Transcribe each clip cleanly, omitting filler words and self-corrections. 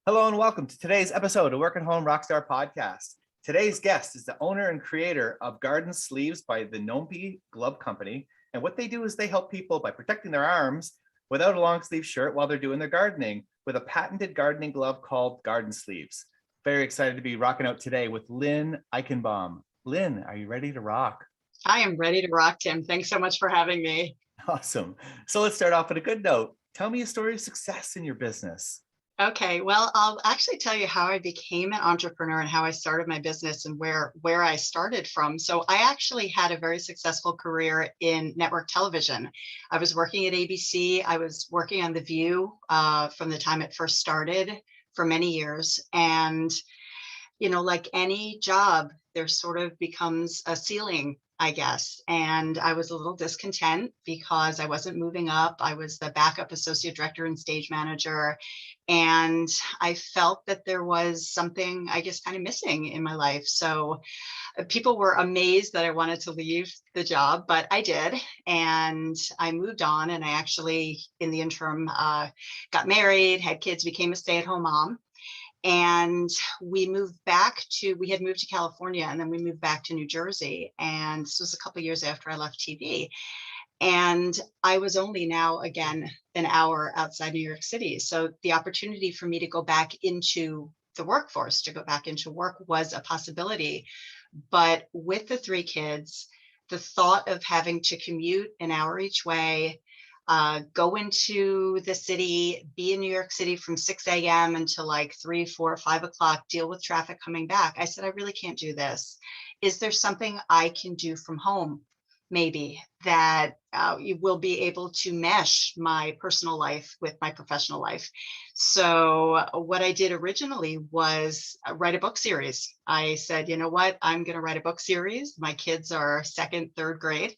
Hello and welcome to today's episode of Work at Home Rockstar Podcast. Today's guest is the owner and creator of Garden Sleeves by the Nompi Glove Company. And what they do is they help people by protecting their arms without a long sleeve shirt while they're doing their gardening with a patented gardening glove called Garden Sleeves. Very excited to be rocking out today with Lynne Eichenbaum. Lynne, are you ready to rock? I am ready to rock, Tim. Thanks so much for having me. Awesome. So let's start off with a good note. Tell me a story of success in your business. Okay, well, I'll actually tell you how I became an entrepreneur and how I started my business and where I started from. So I actually had a very successful career in network television. I was working at ABC. I was working on The View from the time it first started for many years. And, like any job, there sort of becomes a ceiling, I guess. And I was a little discontent because I wasn't moving up. I was the backup associate director and stage manager. And I felt that there was something, I guess, kind of missing in my life. So people were amazed that I wanted to leave the job, but I did. And I moved on. And I actually, in the interim, got married, had kids, became a stay-at-home mom. And we had moved to California, and then we moved back to New Jersey. And this was a couple of years after I left TV. And I was only now, again, an hour outside New York City. So the opportunity for me to go back into the workforce, to go back into work, was a possibility. But with the three kids, the thought of having to commute an hour each way, go into the city, be in New York City from 6 a.m. until like 3, 4, 5 o'clock, deal with traffic coming back. I said, I really can't do this. Is there something I can do from home, maybe, that you will be able to mesh my personal life with my professional life? So what I did originally was write a book series. I said, you know what, I'm going to write a book series. My kids are second, third grade.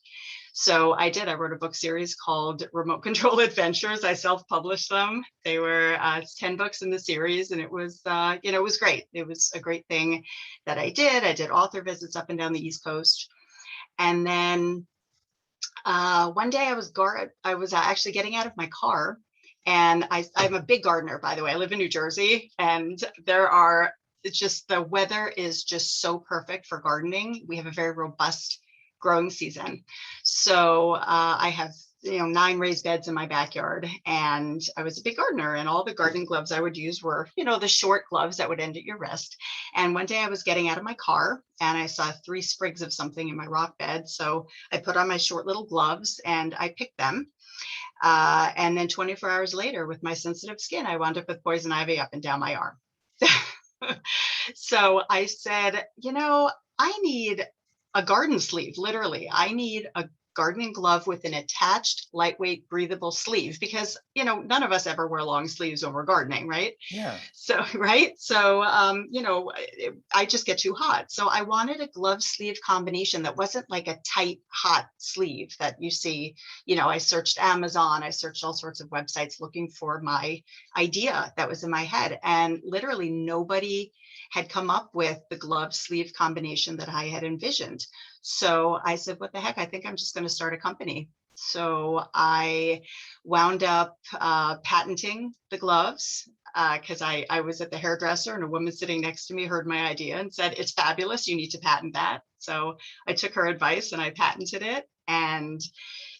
So I did. I wrote a book series called Remote Control Adventures. I self-published them. They were 10 books in the series, and it was, it was great. It was a great thing that I did. I did author visits up and down the East Coast. And then one day I was actually getting out of my car, and I'm a big gardener, by the way. I live in New Jersey, and the weather is just so perfect for gardening. We have a very robust growing season. So I have 9 raised beds in my backyard, and I was a big gardener, and all the gardening gloves I would use were the short gloves that would end at your wrist. And one day I was getting out of my car, and I saw 3 sprigs of something in my rock bed. So I put on my short little gloves and I picked them. And then 24 hours later, with my sensitive skin, I wound up with poison ivy up and down my arm. So I said, I need a garden sleeve. Literally, I need a gardening glove with an attached, lightweight, breathable sleeve, because none of us ever wear long sleeves when we're gardening, right? Yeah. So right. So I just get too hot. So I wanted a glove sleeve combination that wasn't like a tight, hot sleeve that you see. I searched Amazon, I searched all sorts of websites looking for my idea that was in my head, and literally nobody had come up with the glove sleeve combination that I had envisioned. So I said, what the heck? I think I'm just going to start a company. So I wound up patenting the gloves because I was at the hairdresser, and a woman sitting next to me heard my idea and said, it's fabulous. You need to patent that. So I took her advice and I patented it, and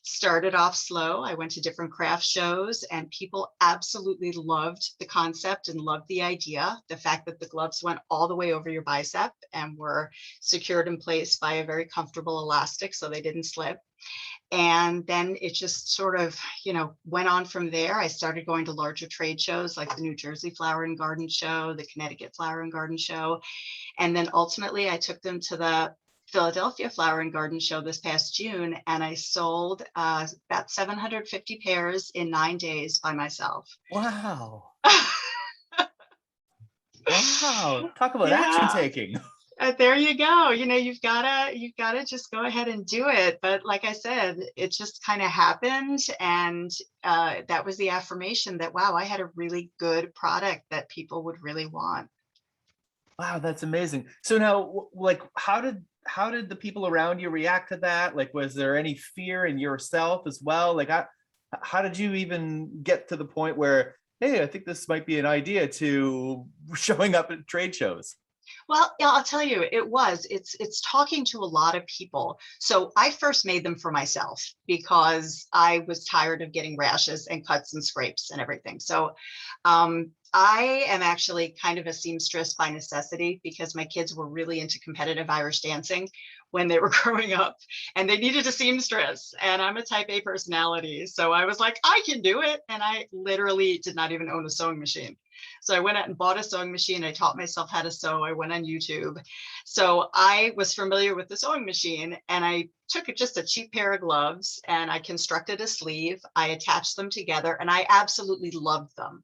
started off slow. I went to different craft shows, and people absolutely loved the concept and loved the idea. The fact that the gloves went all the way over your bicep and were secured in place by a very comfortable elastic so they didn't slip. And then it just sort of, went on from there. I started going to larger trade shows like the New Jersey Flower and Garden Show, the Connecticut Flower and Garden Show. And then ultimately I took them to the Philadelphia Flower and Garden Show this past June, and I sold about 750 pairs in 9 days by myself. Wow. Wow. Talk about Yeah. action taking. There you go. You've gotta just go ahead and do it. But like I said, it just kind of happened, and that was the affirmation that, wow, I had a really good product that people would really want. Wow, that's amazing. So now, like, how did the people around you react to that? Like, was there any fear in yourself as well? Like, how did you even get to the point where hey, I think this might be an idea to showing up at trade shows. Well, yeah, I'll tell you, it's talking to a lot of people. So I first made them for myself because I was tired of getting rashes and cuts and scrapes and everything. So I am actually kind of a seamstress by necessity because my kids were really into competitive Irish dancing when they were growing up and they needed a seamstress. And I'm a type A personality. So I was like, I can do it. And I literally did not even own a sewing machine. So I went out and bought a sewing machine. I taught myself how to sew. I went on YouTube. So I was familiar with the sewing machine and I took just a cheap pair of gloves and I constructed a sleeve. I attached them together and I absolutely loved them.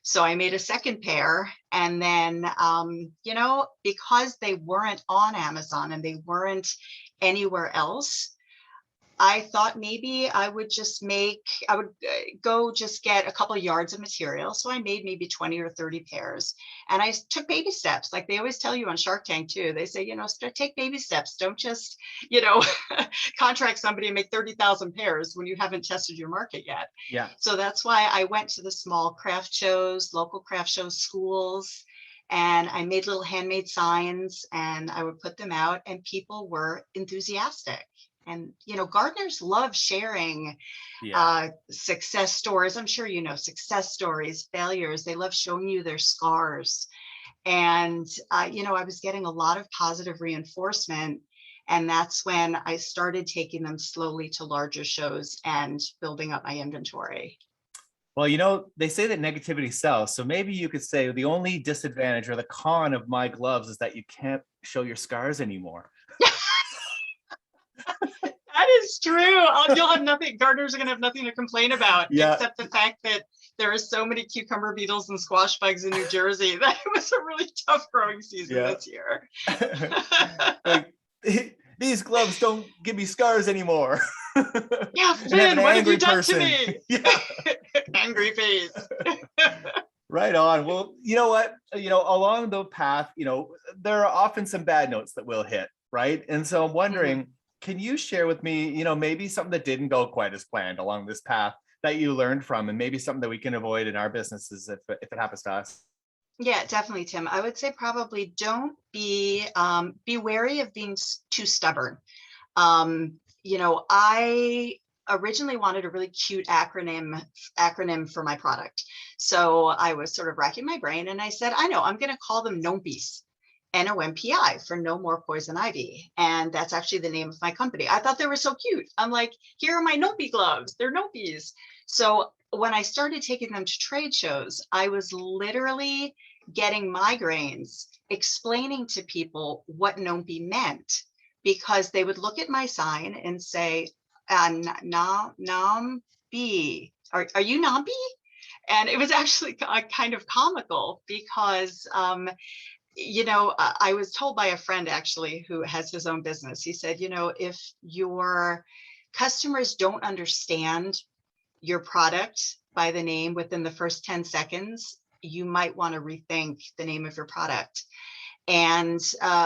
So I made a second pair and then, because they weren't on Amazon and they weren't anywhere else, I thought maybe I would go just get a couple of yards of material. So I made maybe 20 or 30 pairs and I took baby steps. Like they always tell you on Shark Tank too. They say, take baby steps. Don't just, you know, contract somebody and make 30,000 pairs when you haven't tested your market yet. Yeah. So that's why I went to the small craft shows, local craft shows, schools, and I made little handmade signs and I would put them out and people were enthusiastic. And, gardeners love sharing Yeah. success stories. I'm sure success stories, failures. They love showing you their scars. And, I was getting a lot of positive reinforcement. And that's when I started taking them slowly to larger shows and building up my inventory. Well, they say that negativity sells. So maybe you could say the only disadvantage or the con of my gloves is that you can't show your scars anymore. That is true. You'll have nothing. Gardeners are going to have nothing to complain about, except the fact that there are so many cucumber beetles and squash bugs in New Jersey that it was a really tough growing season this year. Like, these gloves don't give me scars anymore. Yeah, Lynne, what have you done to me? Yeah. Angry face. Right on. Well, you know what? Along the path, there are often some bad notes that we'll hit, right? And so I'm wondering, can you share with me, maybe something that didn't go quite as planned along this path that you learned from, and maybe something that we can avoid in our businesses if it happens to us? Yeah, definitely, Tim. I would say probably don't be wary of being too stubborn. I originally wanted a really cute acronym for my product. So I was sort of racking my brain and I said, I know, I'm going to call them NOMPIs. NOMPI for No More Poison Ivy. And that's actually the name of my company. I thought they were so cute. I'm like, here are my Nopi gloves. They're Nopis. So when I started taking them to trade shows, I was literally getting migraines explaining to people what Nopi meant, because they would look at my sign and say, Nambi, are you Nambi? And it was actually kind of comical because I was told by a friend actually who has his own business. He said, if your customers don't understand your product by the name within the first 10 seconds, you might want to rethink the name of your product. And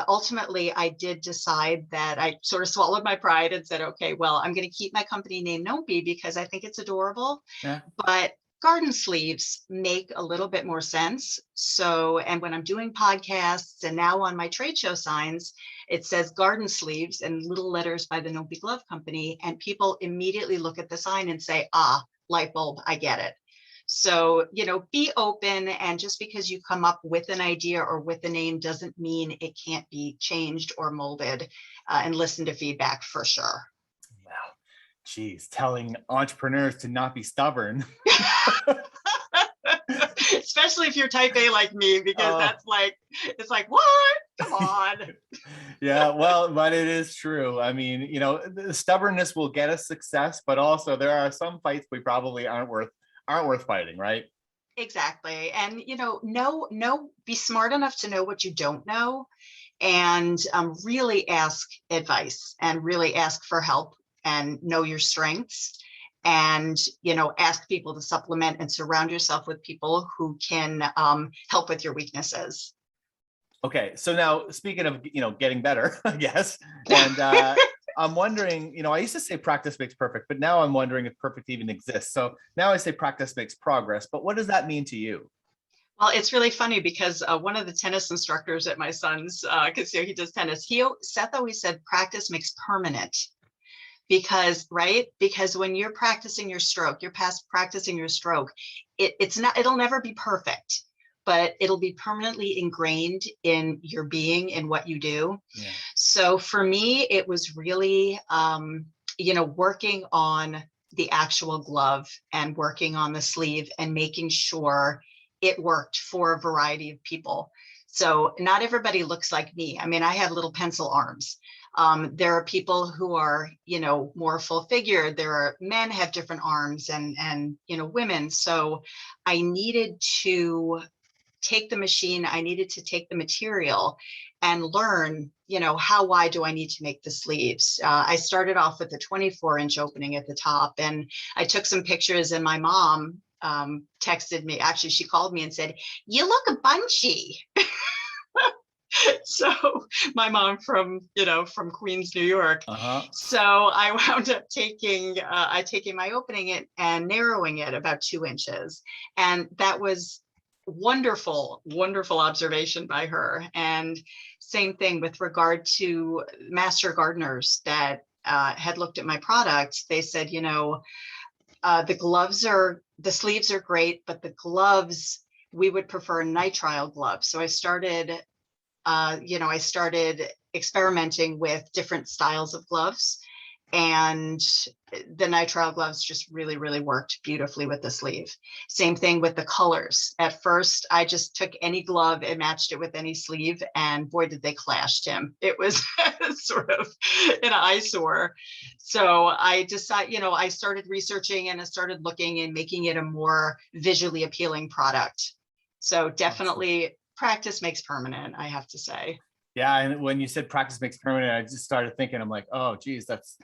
ultimately, I did decide that I sort of swallowed my pride and said, okay, well, I'm going to keep my company name Nopi because I think it's adorable. Yeah. But garden sleeves make a little bit more sense. So, and when I'm doing podcasts and now on my trade show signs, it says garden sleeves and little letters by the Nopi Glove Company. And people immediately look at the sign and say, light bulb, I get it. So, be open. And just because you come up with an idea or with a name doesn't mean it can't be changed or molded, and listen to feedback for sure. Wow. Geez, telling entrepreneurs to not be stubborn. Especially if you're type A like me, because it's like, what? Come on. Yeah, well, but it is true. I mean, the stubbornness will get us success, but also there are some fights we probably aren't worth fighting, right? Exactly. And, be smart enough to know what you don't know, and really ask advice and really ask for help and know your strengths, and, ask people to supplement and surround yourself with people who can help with your weaknesses. Okay, so now speaking of getting better, I guess, and I'm wondering, I used to say practice makes perfect, but now I'm wondering if perfect even exists. So now I say practice makes progress, but what does that mean to you? Well, it's really funny because one of the tennis instructors at my son's, because he does tennis, Seth always said practice makes permanent. Because, right? Because when you're practicing your stroke, you're past practicing your stroke, it'll never be perfect, but it'll be permanently ingrained in your being, in what you do. Yeah. So for me, it was really, working on the actual glove and working on the sleeve and making sure it worked for a variety of people. So not everybody looks like me. I mean, I have little pencil arms. There are people who are, more full figured. There are men have different arms and women. So I needed to take the machine, I needed to take the material and learn, how wide do I need to make the sleeves? I started off with a 24-inch opening at the top, and I took some pictures, and my mom texted me. Actually, she called me and said, "You look bunchy." So my mom from Queens, New York. Uh-huh. So I wound up taking my opening and narrowing it about 2 inches. And that was wonderful observation by her. And same thing with regard to master gardeners that had looked at my product. They said, the sleeves are great, but the gloves, we would prefer nitrile gloves. So I started experimenting with different styles of gloves, and the nitrile gloves just really, really worked beautifully with the sleeve. Same thing with the colors. At first, I just took any glove and matched it with any sleeve, and boy, did they clash, Tim. It was sort of an eyesore. So I decided, I started researching and I started looking and making it a more visually appealing product. So definitely practice makes permanent, I have to say. Yeah, and when you said practice makes permanent, I just started thinking, I'm like, oh, geez, that's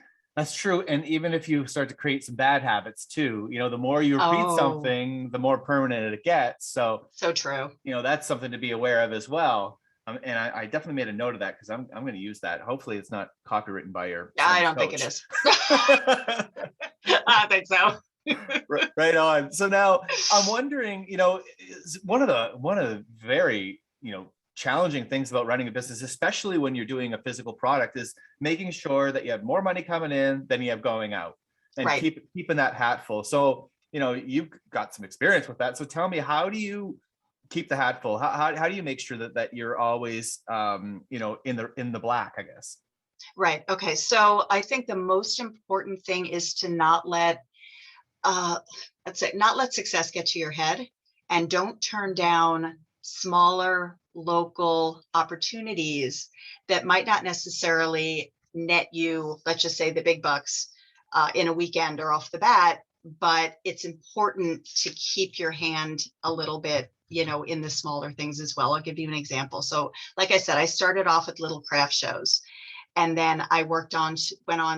true. And even if you start to create some bad habits too, the more you repeat something, the more permanent it gets. So true. That's something to be aware of as well. And I definitely made a note of that because I'm going to use that. Hopefully, it's not copywritten by your. I don't think it is. I think so. Right on. So now I'm wondering, one of the very, challenging things about running a business, especially when you're doing a physical product, is making sure that you have more money coming in than you have going out, and keeping that hat full. So, you've got some experience with that. So tell me, how do you keep the hat full? How do you make sure that you're always, in the black, I guess? Right. Okay. So I think the most important thing is to not let success get to your head, and don't turn down smaller local opportunities that might not necessarily net you, let's just say, the big bucks in a weekend or off the bat. But it's important to keep your hand a little bit, in the smaller things as well. I'll give you an example. So like I said, I started off with little craft shows, and then I went on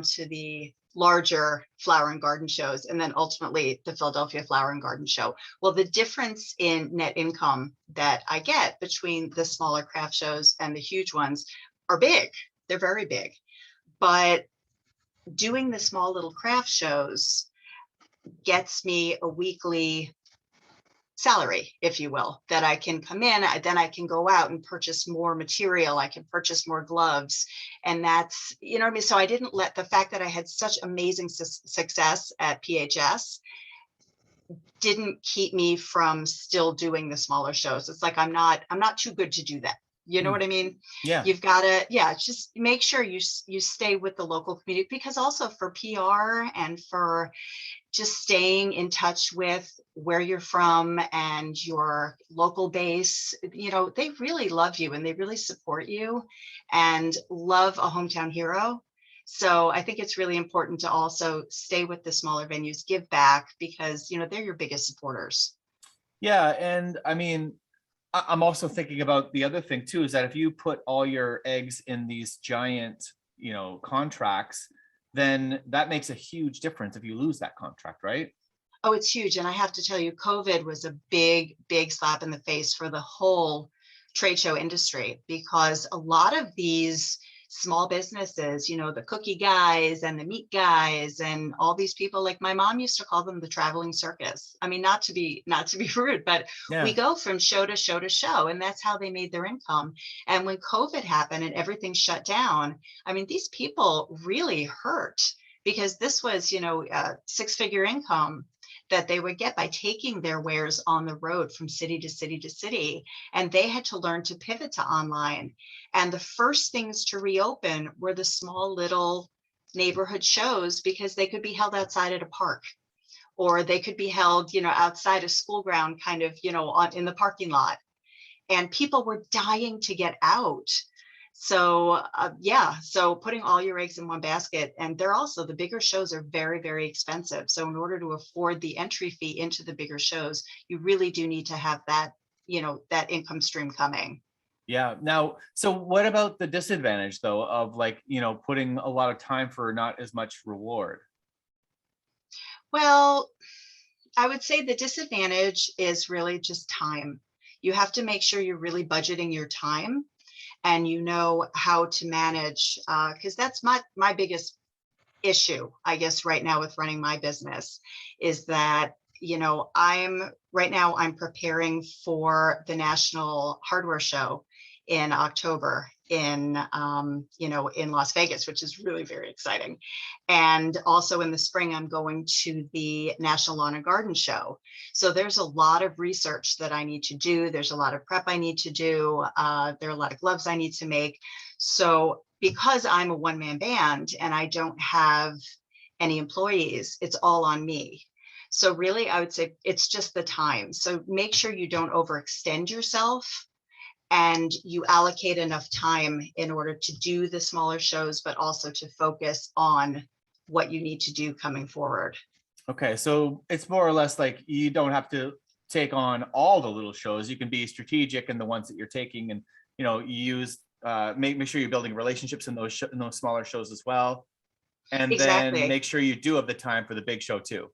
to the larger flower and garden shows, and then ultimately the Philadelphia Flower and Garden Show. Well, the difference in net income that I get between the smaller craft shows and the huge ones are big. They're very big. But doing the small little craft shows gets me a weekly salary, if you will, that I can come in, then I can go out and purchase more material. I can purchase more gloves. And that's, what I mean? So I didn't let the fact that I had such amazing success at PHS didn't keep me from still doing the smaller shows. It's like, I'm not too good to do that. You know what I mean? Yeah. You've got to, just make sure you stay with the local community, because also for PR and for just staying in touch with where you're from and your local base, they really love you and they really support you and love a hometown hero. So I think it's really important to also stay with the smaller venues, give back, because, they're your biggest supporters. Yeah. And I mean, I'm also thinking about the other thing too, is that if you put all your eggs in these giant, contracts, then that makes a huge difference if you lose that contract, right? Oh, it's huge. And I have to tell you, COVID was a big, big slap in the face for the whole trade show industry, because a lot of these small businesses, the cookie guys and the meat guys and all these people. Like my mom used to call them the traveling circus. I mean, not to be rude, but we Yeah. go from show to show to show, and that's how they made their income. And when COVID happened and everything shut down, I mean, these people really hurt, because this was, a six-figure income that they would get by taking their wares on the road from city to city to city. And they had to learn to pivot to online. And the first things to reopen were the small little neighborhood shows, because they could be held outside at a park, or they could be held, outside a school ground, kind of, in the parking lot. And people were dying to get out. So yeah, so putting all your eggs in one basket. And they're also, the bigger shows are very, very expensive. So in order to afford the entry fee into the bigger shows, you really do need to have that, that income stream coming. Yeah. Now, so what about the disadvantage though of like, putting a lot of time for not as much reward? Well, I would say the disadvantage is really just time. You have to make sure you're really budgeting your time, and you know how to manage, because that's my biggest issue, I guess, right now with running my business, is that, I'm preparing for the National Hardware Show in October in Las Vegas, which is really very exciting. And also in the spring, I'm going to the National Lawn and Garden Show. So there's a lot of research that I need to do. There's a lot of prep I need to do. There are a lot of gloves I need to make. So because I'm a one-man band and I don't have any employees, it's all on me. So really, I would say it's just the time. So make sure you don't overextend yourself, and you allocate enough time in order to do the smaller shows, but also to focus on what you need to do coming forward. Okay. So it's more or less like you don't have to take on all the little shows. You can be strategic in the ones that you're taking, and, you use, make sure you're building relationships in in those smaller shows as well. And then Exactly. make sure you do have the time for the big show too.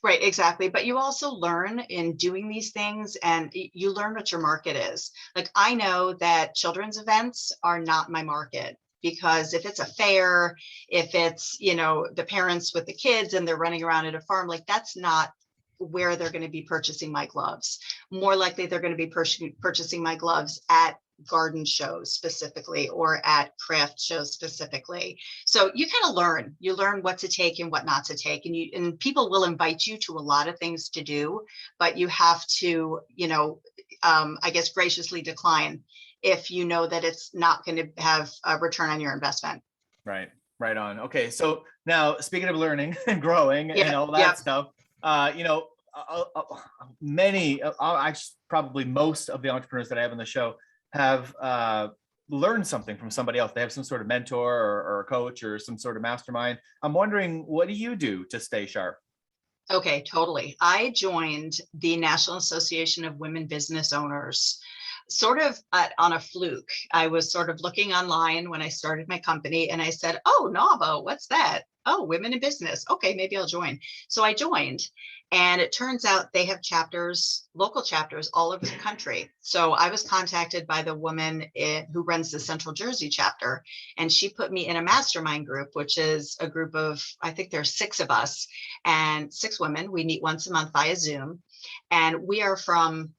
Right, exactly. But you also learn in doing these things, and you learn what your market is. Like I know that children's events are not my market, because if it's a fair, if it's, the parents with the kids and they're running around at a farm, like that's not where they're going to be purchasing my gloves. More likely they're going to be purchasing my gloves at garden shows specifically, or at craft shows specifically. So you kind of learn what to take and what not to take. And people will invite you to a lot of things to do, but you have to, I guess, graciously decline if you know that it's not going to have a return on your investment. Right. Right on. Okay. So now, speaking of learning and growing and Yep, all that yep. stuff, many, actually, probably most of the entrepreneurs that I have on the show have learned something from somebody else. They have some sort of mentor or a coach or some sort of mastermind. I'm wondering, what do you do to stay sharp? Okay, totally. I joined the National Association of Women Business Owners sort of on a fluke. I was sort of looking online when I started my company, and I said, "Oh, NAWBO, what's that? Oh, women in business. Okay, maybe I'll join." So I joined, and it turns out they have chapters, local chapters all over the country. So I was contacted by the woman who runs the Central Jersey chapter, and she put me in a mastermind group, which is a group of, I think there's 6 of us, and 6 women. We meet once a month via Zoom, and we are from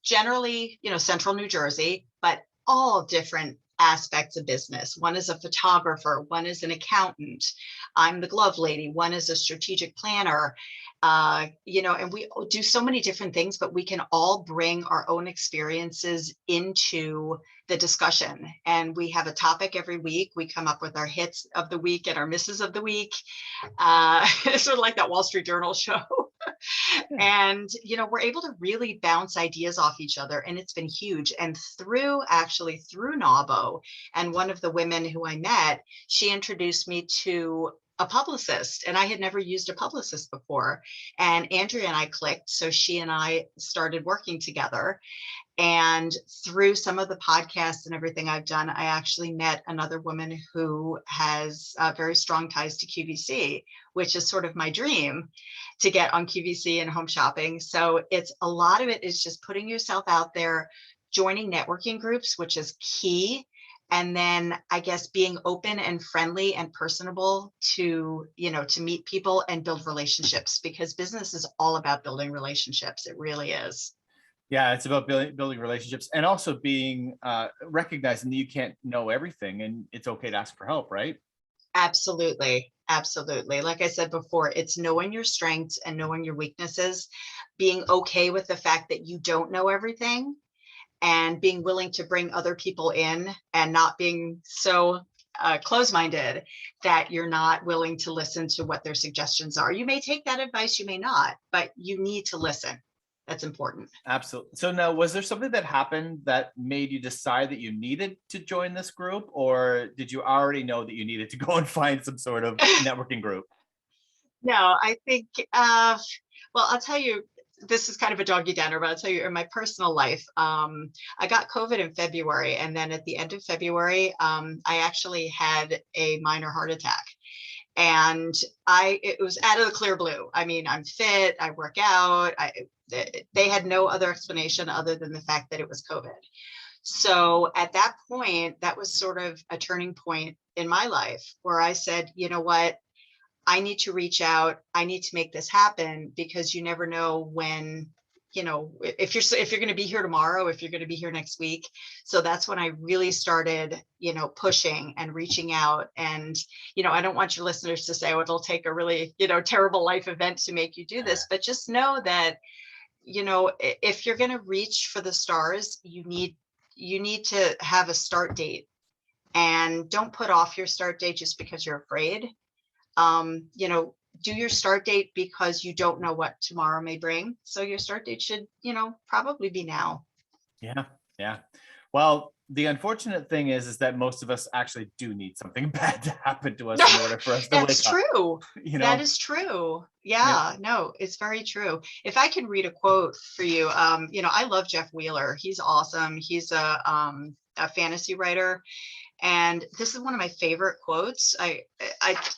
generally, central New Jersey, but all different aspects of business. One is a photographer, one is an accountant. I'm the glove lady, one is a strategic planner. And we do so many different things, but we can all bring our own experiences into the discussion. And we have a topic every week. We come up with our hits of the week and our misses of the week. It's sort of like that Wall Street Journal show. Yeah. And we're able to really bounce ideas off each other, and it's been huge. And through NAWBO, and one of the women who I met, she introduced me to a publicist, and I had never used a publicist before. And Andrea and I clicked, so she and I started working together. And through some of the podcasts and everything I've done, I actually met another woman who has very strong ties to QVC, which is sort of my dream, to get on QVC and home shopping. So it's a lot of it is just putting yourself out there, joining networking groups, which is key. And then I guess being open and friendly and personable to, to meet people and build relationships, because business is all about building relationships. It really is. Yeah, it's about building relationships, and also being recognizing that you can't know everything, and it's okay to ask for help, right? Absolutely. Absolutely. Like I said before, it's knowing your strengths and knowing your weaknesses, being okay with the fact that you don't know everything, and being willing to bring other people in, and not being so close-minded that you're not willing to listen to what their suggestions are. You may take that advice, you may not, but you need to listen. That's important. Absolutely. So now, was there something that happened that made you decide that you needed to join this group, or did you already know that you needed to go and find some sort of networking group? No, I think, well, I'll tell you, this is kind of a doggy downer, but I'll tell you in my personal life, I got COVID in February. And then at the end of February, I actually had a minor heart attack. And it was out of the clear blue. I mean, I'm fit, I work out. They had no other explanation other than the fact that it was COVID. So at that point, that was sort of a turning point in my life where I said, you know what? I need to reach out. I need to make this happen, because you never know when, if you're going to be here tomorrow, if you're going to be here next week. So that's when I really started, pushing and reaching out. And, I don't want your listeners to say, oh, it'll take a really, terrible life event to make you do this, but just know that, if you're going to reach for the stars, you need to have a start date, and don't put off your start date just because you're afraid. Do your start date because you don't know what tomorrow may bring. So your start date should, probably be now. Yeah, yeah. Well, the unfortunate thing is that most of us actually do need something bad to happen to us in order for us to That's wake up. true. That is true. Yeah, Yeah. no, it's very true. If I can read a quote for you, I love Jeff Wheeler. He's awesome. He's a fantasy writer. And this is one of my favorite quotes. I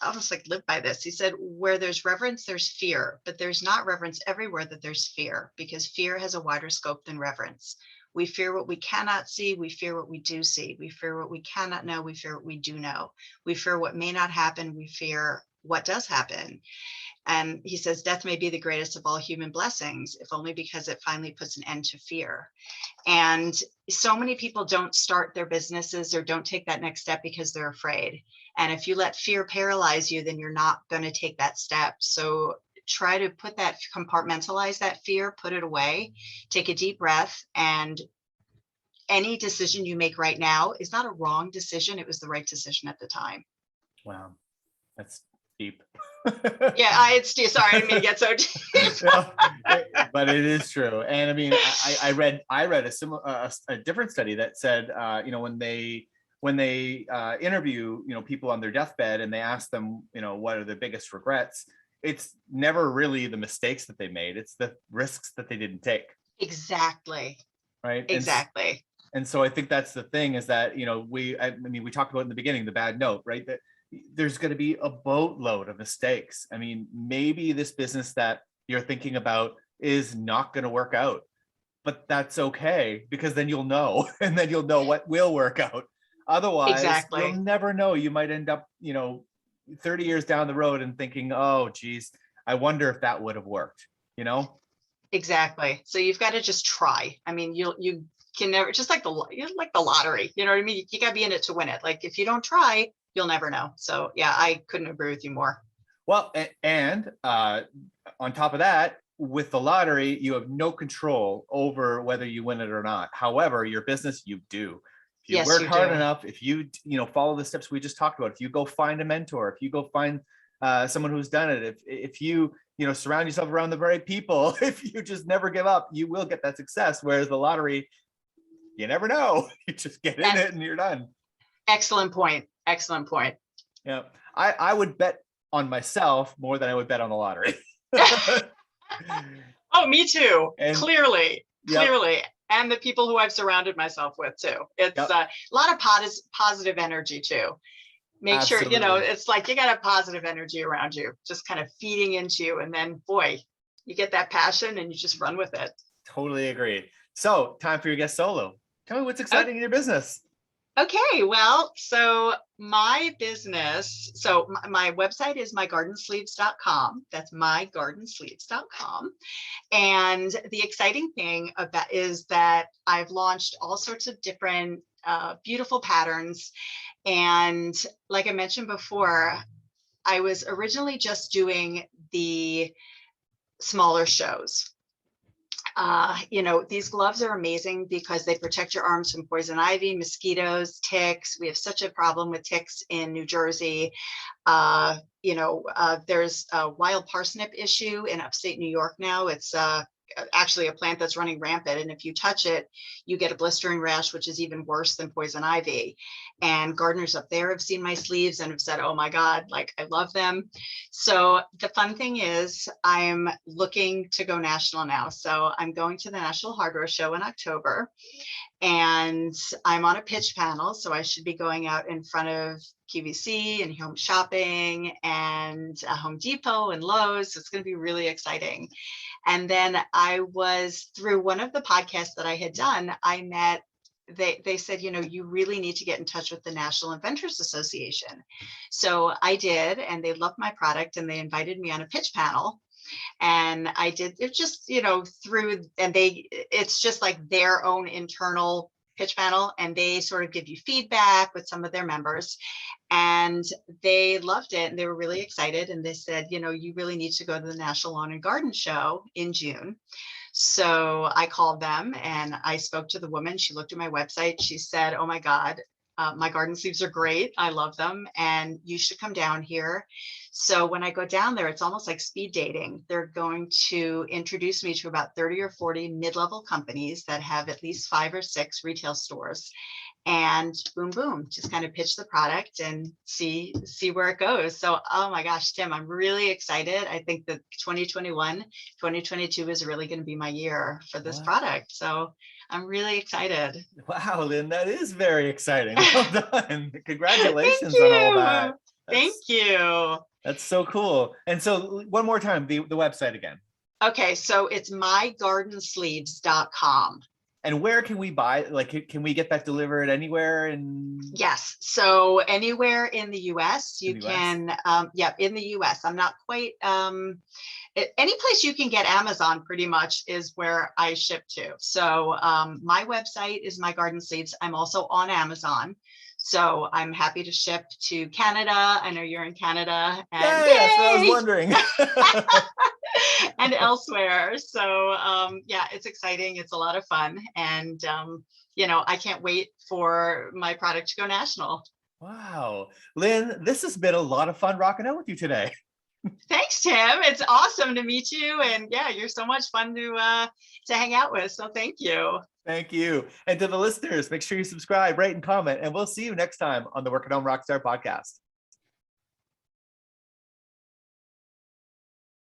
almost like live by this. He said, where there's reverence, there's fear, but there's not reverence everywhere that there's fear, because fear has a wider scope than reverence. We fear what we cannot see. We fear what we do see. We fear what we cannot know. We fear what we do know. We fear what may not happen. We fear what does happen. And he says, death may be the greatest of all human blessings, if only because it finally puts an end to fear. And so many people don't start their businesses or don't take that next step because they're afraid. And if you let fear paralyze you, then you're not going to take that step. So try to compartmentalize that fear, put it away, take a deep breath. And any decision you make right now is not a wrong decision. It was the right decision at the time. Wow, that's deep. Yeah, sorry, I didn't mean to get so deep. No, but it is true. And I mean, I read a similar, a different study that said, when they interview, people on their deathbed, and they ask them, what are their biggest regrets? It's never really the mistakes that they made. It's the risks that they didn't take. Exactly. Right. Exactly. And so I think that's the thing, is that, we talked about in the beginning, the bad note, right? That there's going to be a boatload of mistakes. I mean, maybe this business that you're thinking about is not going to work out, but that's okay, because then you'll know, and then you'll know what will work out. Otherwise, exactly. You'll never know. You might end up, 30 years down the road and thinking, oh, geez, I wonder if that would have worked, Exactly. So you've got to just try. I mean, you can never, just like the lottery, you know what I mean? You got to be in it to win it. Like if you don't try, you'll never know. So yeah, I couldn't agree with you more. Well, and on top of that, with the lottery, you have no control over whether you win it or not. However, your business, you do. If you work hard enough, if you follow the steps we just talked about, if you go find a mentor, if you go find someone who's done it, if you surround yourself around the right people, if you just never give up, you will get that success. Whereas the lottery, you never know. You just get in it and you're done. Excellent point. Excellent point. Yeah, I would bet on myself more than I would bet on the lottery. Oh, me too. And, clearly. And the people who I've surrounded myself with too. It's a lot of positive energy too. Make Absolutely. Sure, it's like you got a positive energy around you, just kind of feeding into you. And then boy, you get that passion and you just run with it. Totally agree. So time for your guest solo. Tell me what's exciting in your business. Okay, well, so my business, so my website is mygardensleeves.com. That's mygardensleeves.com. And the exciting thing about is that I've launched all sorts of different beautiful patterns. And like I mentioned before, I was originally just doing the smaller shows. These gloves are amazing because they protect your arms from poison ivy, mosquitoes, ticks. We have such a problem with ticks in New Jersey. There's a wild parsnip issue in upstate New York now. It's actually a plant that's running rampant. And if you touch it, you get a blistering rash, which is even worse than poison ivy. And gardeners up there have seen my sleeves and have said, oh my God, like I love them. So the fun thing is I'm looking to go national now. So I'm going to the National Hardware Show in October. And I'm on a pitch panel, so I should be going out in front of QVC and Home Shopping and Home Depot and Lowe's. So it's going to be really exciting. And then I was through one of the podcasts that I had done, I met, they said, you really need to get in touch with the National Inventors Association. So I did, and they loved my product and they invited me on a pitch panel. And I did it just, through, and it's just like their own internal pitch panel, and they sort of give you feedback with some of their members, and they loved it and they were really excited. And they said, you really need to go to the National Lawn and Garden Show in June. So I called them and I spoke to the woman. She looked at my website. She said, oh my God, my garden sleeves are great. I love them. And you should come down here. So when I go down there, it's almost like speed dating. They're going to introduce me to about 30 or 40 mid-level companies that have at least 5 or 6 retail stores. And boom, boom, just kind of pitch the product and see where it goes. So, oh my gosh, Tim, I'm really excited. I think that 2022 is really going to be my year for this product. So I'm really excited. Wow, Lynn, that is very exciting. Well done. Congratulations Thank on all you. that. Thank you. That's so cool. And so one more time, the website again. Okay, so it's mygardensleeves.com. And where can we buy, like, can we get that delivered anywhere? Yes. So anywhere in the US, you can, in the US. I'm not quite, any place you can get Amazon pretty much is where I ship to. So my website is My Garden Sleeves. I'm also on Amazon. So I'm happy to ship to Canada. I know you're in Canada. And yay, that's what I was wondering. and elsewhere. So it's exciting. It's a lot of fun. And, I can't wait for my product to go national. Wow. Lynn, this has been a lot of fun rocking out with you today. Thanks, Tim. It's awesome to meet you. And yeah, you're so much fun to hang out with. So thank you. Thank you. And to the listeners, make sure you subscribe, rate, and comment, and we'll see you next time on the Work at Home Rockstar podcast.